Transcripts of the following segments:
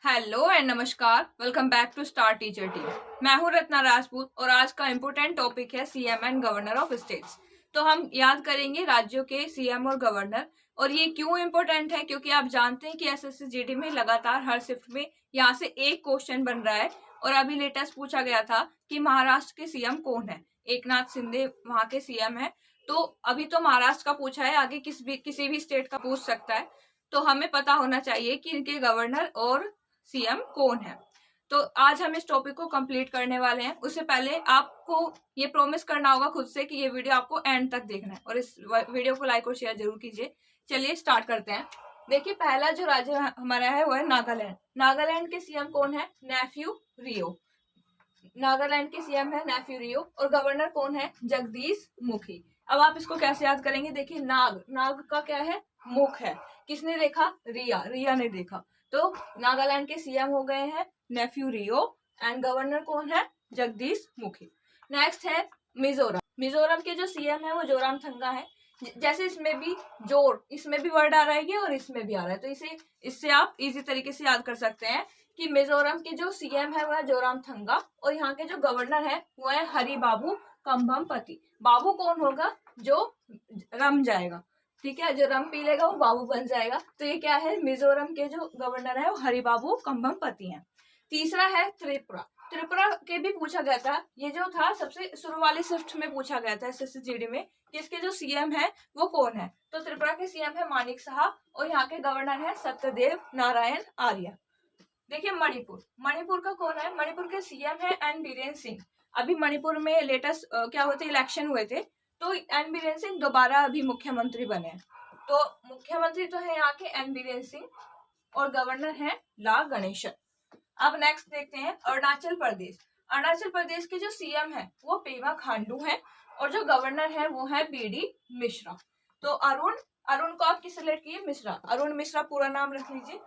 Hello and नमस्कार। Welcome back to Star Teacher team. मैं हूं रत्ना राजपूत और आज का इम्पोर्टेंट टॉपिक है CM and governor of states. तो हम याद करेंगे राज्यों के सीएम और गवर्नर। और ये क्यों इम्पोर्टेंट है, क्योंकि आप जानते हैं कि एसएससी जीडी में लगातार हर शिफ्ट में यहाँ से एक क्वेश्चन बन रहा है। और अभी लेटेस्ट पूछा गया था कि महाराष्ट्र के सीएम कौन है। एकनाथ शिंदे वहां के सीएम है। तो अभी तो महाराष्ट्र का पूछा है, आगे किसी भी स्टेट का पूछ सकता है। तो हमें पता होना चाहिए कि इनके गवर्नर और सीएम कौन है। तो आज हम इस टॉपिक को कंप्लीट करने वाले हैं। उससे पहले आपको ये प्रॉमिस करना होगा खुद से कि ये वीडियो आपको एंड तक देखना है और इस वीडियो को लाइक और शेयर जरूर कीजिए। चलिए स्टार्ट करते हैं। देखिए, पहला जो राज्य हमारा है वो है नागालैंड। नागालैंड के सीएम कौन है? नेफ्यू रियो। नागालैंड के सीएम है नेफ्यू रियो और गवर्नर कौन है? जगदीश मुखी। अब आप इसको कैसे याद करेंगे? देखिए, नाग का क्या है? मुख है। किसने देखा? रिया ने देखा। तो नागालैंड के सीएम हो गए हैं नेफ्यू रियो एंड गवर्नर कौन है? जगदीश मुखी। नेक्स्ट है मिजोरम। मिजोरम के जो सीएम है वो जोरामथंगा है। जैसे इसमें भी वर्ड आ रहा है और इसमें भी आ रहा है, तो इससे आप इजी तरीके से याद कर सकते हैं कि मिजोरम के जो सीएम है वह है जोरामथंगा और यहाँ के जो गवर्नर है वो है हरिबाबू कंभमपति। बाबू कौन होगा? जो रम जाएगा, ठीक है, जो रम पी लेगा वो बाबू बन जाएगा। तो ये क्या है? मिजोरम के जो गवर्नर है वो हरिबाबू कंभमपति हैं। तीसरा है त्रिपुरा। त्रिपुरा के भी पूछा गया था। ये जो था सबसे शुरू वाली शिफ्ट में पूछा गया था एसएससी जीडी में कि इसके जो सीएम है वो कौन है। तो त्रिपुरा के सीएम है मानिक शाह और यहाँ के गवर्नर है सत्यदेव नारायण आर्य। देखिए मणिपुर का कौन है? मणिपुर के सीएम है एन बीरेन सिंह। अभी मणिपुर में लेटेस्ट क्या होते इलेक्शन हुए थे, तो एन बीरेन सिंह दोबारा अभी मुख्यमंत्री बने। तो मुख्यमंत्री तो है यहाँ के एन बीरेन सिंह और गवर्नर है ला गणेशन। अब नेक्स्ट देखते हैं अरुणाचल प्रदेश। अरुणाचल प्रदेश के जो सीएम है वो पेमा खांडू है और जो गवर्नर है वो है बीडी मिश्रा। तो अरुण को आप किस रिलेट किए? मिश्रा। अरुण मिश्रा पूरा नाम रख लीजिए।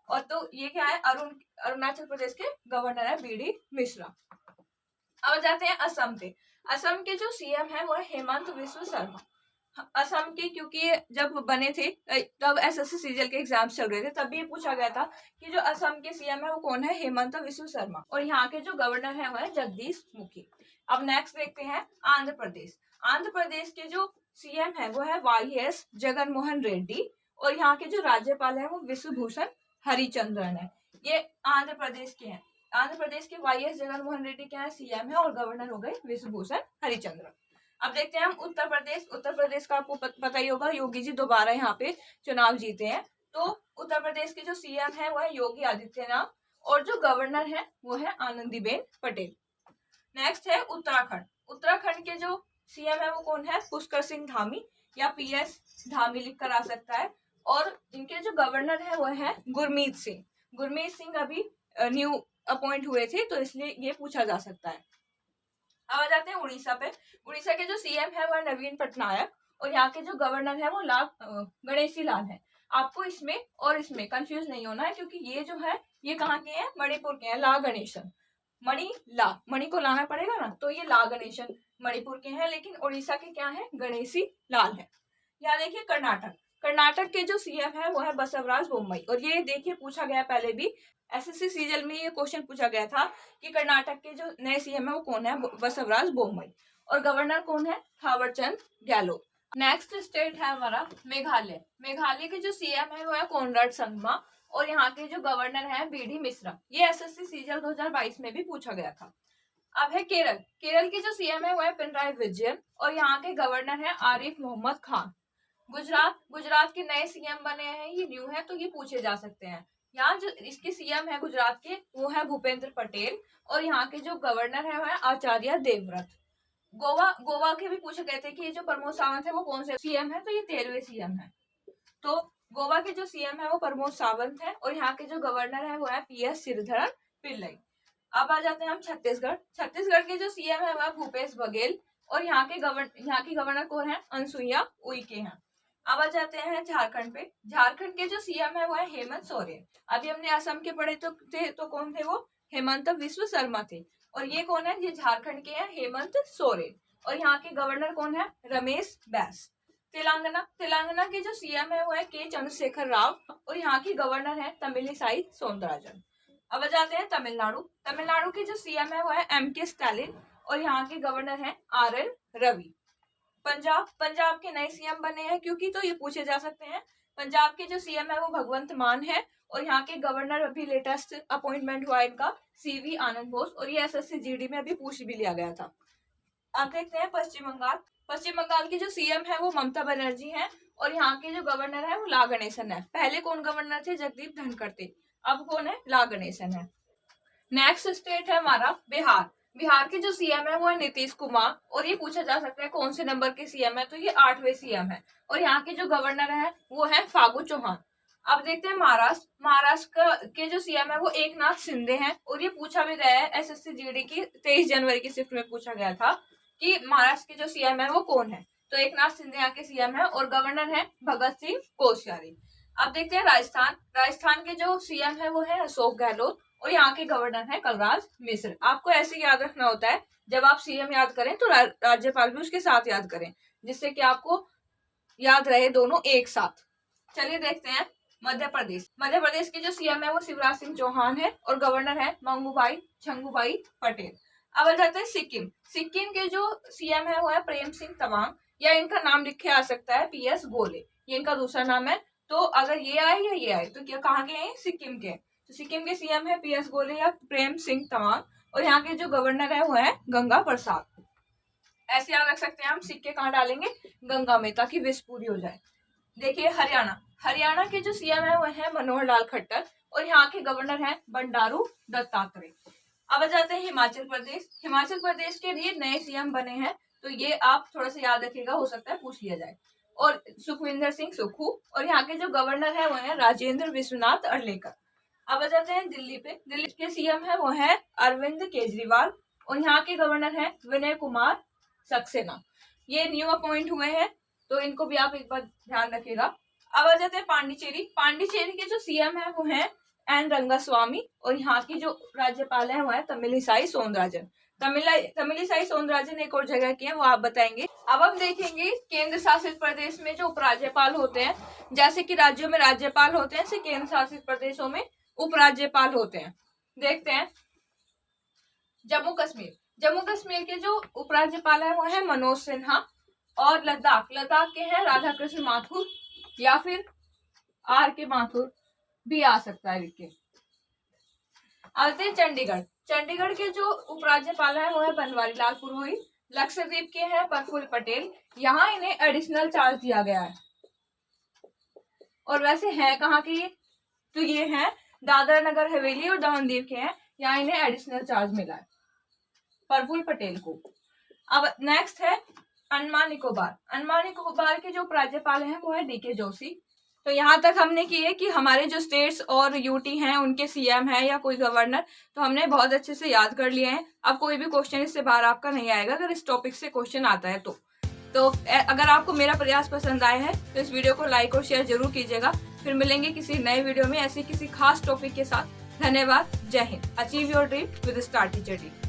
और तो ये क्या है? अरुणाचल प्रदेश के गवर्नर है बीडी मिश्रा। अब जाते हैं असम पे। असम के जो सीएम है वो है हेमंत बिस्वा शर्मा। असम के, क्योंकि जब बने थे तब एसएससी सीजीएल के एग्जाम चल रहे थे, तब ये पूछा गया था कि जो असम के सीएम है वो कौन है? हेमंत बिस्वा शर्मा और यहाँ के जो गवर्नर है वो है जगदीश मुखी। अब नेक्स्ट देखते हैं आंध्र प्रदेश। आंध्र प्रदेश के जो सीएम है वो है वाईएस जगन मोहन रेड्डी और यहाँ के जो राज्यपाल है वो विश्वभूषण हरिचंद्रन है। ये आंध्र प्रदेश के हैं। आंध्र प्रदेश के वाईएस जगन मोहन रेड्डी क्या है? सीएम है और गवर्नर हो गए विश्वभूषण हरिचंद्रन। अब देखते हैं हम उत्तर प्रदेश। उत्तर प्रदेश का आपको पता ही होगा, योगी जी दोबारा यहाँ पे चुनाव जीते हैं। तो उत्तर प्रदेश के जो सीएम है वो है योगी आदित्यनाथ और जो गवर्नर है वो है आनंदीबेन पटेल। नेक्स्ट है उत्तराखंड। उत्तराखंड के जो सीएम है वो कौन है? पुष्कर सिंह धामी या पीएस धामी लिख कर आ सकता है और इनके जो गवर्नर है वो है गुरमीत सिंह। गुरमीत सिंह अभी न्यू अपॉइंट हुए थे, तो इसलिए ये पूछा जा सकता है। अब आ जाते हैं उड़ीसा पे। उड़ीसा के जो सीएम है वो है नवीन पटनायक और यहाँ के जो गवर्नर है वो गणेशी लाल है। आपको इसमें और इसमें कंफ्यूज नहीं होना है, क्योंकि ये जो है ये कहाँ के हैं? मणिपुर के हैं। ला गणेशन, मणि को लाना पड़ेगा ना, तो ये ला गणेशन मणिपुर के हैं, लेकिन उड़ीसा के क्या है? गणेशी लाल है। यहाँ देखिए कर्नाटक। कर्नाटक के जो सीएम है वो है बसवराज बोम्मई और ये देखिए पूछा गया पहले भी एसएससी सीजीएल में, ये क्वेश्चन पूछा गया था कि कर्नाटक के जो नए सीएम है वो कौन है? बसवराज बोम्मई और गवर्नर कौन है? थावरचंद गहलोत। नेक्स्ट स्टेट है हमारा मेघालय। मेघालय के जो सीएम है वो है कोनराड संगमा और यहाँ के जो गवर्नर है बीडी मिश्रा। ये एसएससी सीजीएल 2022 में भी पूछा गया था। अब है केरल। केरल के जो सीएम है वो है पिनराई विजयन और यहाँ के गवर्नर है आरिफ मोहम्मद खान। गुजरात के नए सीएम बने हैं, ये न्यू है, तो ये पूछे जा सकते हैं। यहाँ जो इसके सीएम है गुजरात के वो है भूपेंद्र पटेल और यहाँ के जो गवर्नर है वो है आचार्य देवव्रत। गोवा के भी पूछे गए थे कि ये जो प्रमोद सावंत है वो कौन से सीएम है, तो ये 13वें सीएम है। तो गोवा के जो सीएम है वो प्रमोद सावंत है और यहाँ के जो गवर्नर है वो है पीएस श्रीधरन पिल्लई। अब आ जाते हैं हम छत्तीसगढ़। छत्तीसगढ़ के जो सीएम है वह भूपेश बघेल और यहाँ की गवर्नर कौन है? अनसुईया उइके हैं। अब आ जाते हैं झारखंड पे। झारखंड के जो सीएम है वो है हेमंत सोरेन। अभी हमने असम के पढ़े तो कौन थे वो? हेमंत बिस्वा शर्मा थे और ये कौन है? ये झारखंड के हैं हेमंत सोरेन और यहाँ के गवर्नर कौन है? रमेश बैस। तेलंगाना के जो सीएम है वो है के चंद्रशेखर राव और यहाँ की गवर्नर है तमिलिसाई सौंदरराजन। अब आ जाते हैं तमिलनाडु। तमिलनाडु के जो सीएम है वो है M.K. स्टालिन और यहाँ के गवर्नर हैं R.N. रवि। पंजाब के नए सीएम बने हैं, क्योंकि तो ये पूछे जा सकते हैं। पंजाब के जो सीएम है वो भगवंत मान है और यहाँ के गवर्नर अभी लेटेस्ट अपॉइंटमेंट हुआ इनका CV आनंद बोस, और ये SSC GD में अभी पूछ भी लिया गया था। आप देखते हैं पश्चिम बंगाल। पश्चिम बंगाल की जो सीएम है वो ममता बनर्जी है और यहाँ के जो गवर्नर है वो ला गणेशन है। पहले कौन गवर्नर थे? जगदीप धनखड़ थे। अब कौन है? ला गणेशन है। नेक्स्ट स्टेट है हमारा बिहार। बिहार के जो सीएम है वो है नीतीश कुमार और ये पूछा जा सकता है कौन से नंबर के सीएम है, तो ये 8वें सीएम है और यहाँ के जो गवर्नर है वो है फागू चौहान। अब देखते हैं महाराष्ट्र। महाराष्ट्र के जो सीएम है वो एकनाथ शिंदे हैं और ये पूछा भी गया है SSC GD की 23 जनवरी की शिफ्ट में पूछा गया था कि महाराष्ट्र के जो सीएम है वो कौन है, तो एकनाथ शिंदे यहाँ के सीएम है और गवर्नर है भगत सिंह कोश्यारी। अब देखते हैं राजस्थान। राजस्थान के जो सीएम है वो है अशोक गहलोत और यहाँ के गवर्नर है कलराज मिश्र। आपको ऐसे याद रखना होता है, जब आप सीएम याद करें तो राज्यपाल भी उसके साथ याद करें, जिससे कि आपको याद रहे दोनों एक साथ। चलिए देखते हैं मध्य प्रदेश। मध्य प्रदेश के जो सीएम है वो शिवराज सिंह चौहान है और गवर्नर है मंगूभाई छंगूभाई पटेल। अब आ जाते हैं सिक्किम। सिक्किम के जो सीएम है वो है प्रेम सिंह तमांग, या इनका नाम लिखे आ सकता है PS गोले, ये इनका दूसरा नाम है। तो अगर ये आए या ये आए तो क्या कहाँ के हैं? सिक्किम के। तो सिक्किम के सीएम है PS गोले या प्रेम सिंह तमांग और यहाँ के जो गवर्नर है वो है गंगा प्रसाद। ऐसे याद रख सकते हैं हम, सिक्के कहाँ डालेंगे? गंगा में, ताकि विश पूरी हो जाए। देखिए हरियाणा। हरियाणा के जो सीएम है वो है मनोहर लाल खट्टर और यहाँ के गवर्नर है बंडारू दत्तात्रेय। अब आ जाते हैं हिमाचल प्रदेश। हिमाचल प्रदेश के लिए नए सीएम बने हैं, तो ये आप थोड़ा सा याद रखिएगा, हो सकता है पूछ लिया जाए। और सुखविंदर सिंह सुक्खू और यहाँ के जो गवर्नर है वो है राजेंद्र विश्वनाथ अर्लेकर। अब आ जाते हैं दिल्ली पे। दिल्ली के सीएम है वो है अरविंद केजरीवाल और यहाँ के गवर्नर है विनय कुमार सक्सेना। ये न्यू अपॉइंट हुए हैं, तो इनको भी आप एक बार ध्यान रखिएगा। अब आ जाते हैं पांडिचेरी। पांडिचेरी के जो सीएम है वो है N रंगास्वामी और यहाँ की जो राज्यपाल है वो है तमिलिसाई सौंदरराजन। तमिलिसाई सौंदरराजन एक और जगह की है, वो आप बताएंगे। अब हम देखेंगे केंद्र शासित प्रदेश में जो उपराज्यपाल होते हैं, जैसे कि राज्यों में राज्यपाल होते हैं, ऐसे केंद्र शासित प्रदेशों में उपराज्यपाल होते हैं। देखते हैं जम्मू कश्मीर। जम्मू कश्मीर के जो उपराज्यपाल है वो है मनोज सिन्हा और लद्दाख के हैं राधा कृष्ण माथुर या फिर RK माथुर भी आ सकता है लिख के। आते हैं चंडीगढ़। चंडीगढ़ के जो उपराज्यपाल है वो है बनवारी लाल पुरोहित। लक्षद्वीप के हैं प्रफुल्ल पटेल, यहाँ इन्हें एडिशनल चार्ज दिया गया है। और वैसे है कहाँ के ये? तो ये है दादरा नगर हवेली और दमन दीव के हैं, यहाँ इन्हें एडिशनल चार्ज मिला है प्रफुल्ल पटेल को। अब नेक्स्ट है अंडमान निकोबार। अंडमान निकोबार के जो उपराज्यपाल हैं वो है DK जोशी। तो यहाँ तक हमने की है कि हमारे जो स्टेट्स और UT हैं उनके CM है या कोई गवर्नर, तो हमने बहुत अच्छे से याद कर लिए हैं। अब कोई भी क्वेश्चन इससे बाहर आपका नहीं आएगा अगर इस टॉपिक से क्वेश्चन आता है तो अगर आपको मेरा प्रयास पसंद आया है तो इस वीडियो को लाइक और शेयर जरूर कीजिएगा। फिर मिलेंगे किसी नए वीडियो में ऐसे किसी खास टॉपिक के साथ। धन्यवाद। जय Hind. Achieve your dream with star Teacher team.